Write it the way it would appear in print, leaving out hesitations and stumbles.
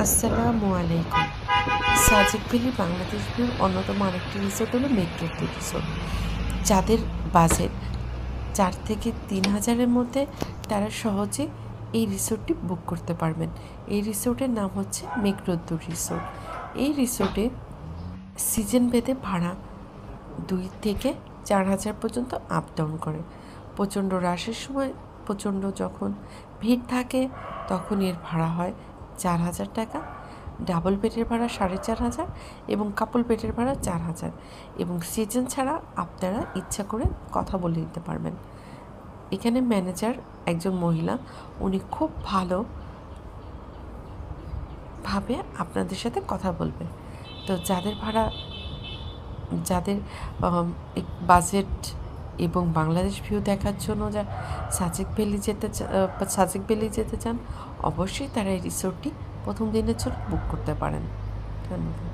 আসসালামু আলাইকুম। সাজেক ভ্যালি বাংলাদেশ ভিউর অন্যতম আরেকটি রিসোর্ট হলো মেঘদত্ত রিসোর্ট। যাদের বাজেট ৪ থেকে ৩,০০০-এর মধ্যে তারা সহজে এই রিসোর্টটি বুক করতে পারবেন। এই রিসোর্টের নাম হচ্ছে মেঘদত্ত রিসোর্ট। এই রিসোর্টে সিজন ভেদে ভাড়া ২ থেকে ৪,০০০ পর্যন্ত আপ ডাউন করে। প্রচণ্ড রাশের সময় যখন ভিড় থাকে তখন এর ভাড়া হয় ৪,০০০ টাকা। ডাবল বেডের ভাড়া ৪,৫০০ এবং কাপল বেডের ভাড়া ৪,০০০ এবং সিজন ছাড়া আপনারা ইচ্ছা করে কথা বলে নিতে পারবেন। এখানে ম্যানেজার একজন মহিলা, উনি খুব ভালোভাবে আপনাদের সাথে কথা বলবে। তো যাদের বাজেট এবং বাংলাদেশ ভিউ দেখার জন্য সাজেক ভ্যালি যেতে চান, অবশ্যই তারা এই রিসোর্টটি প্রথম দিনের জন্য বুক করতে পারেন। ধন্যবাদ।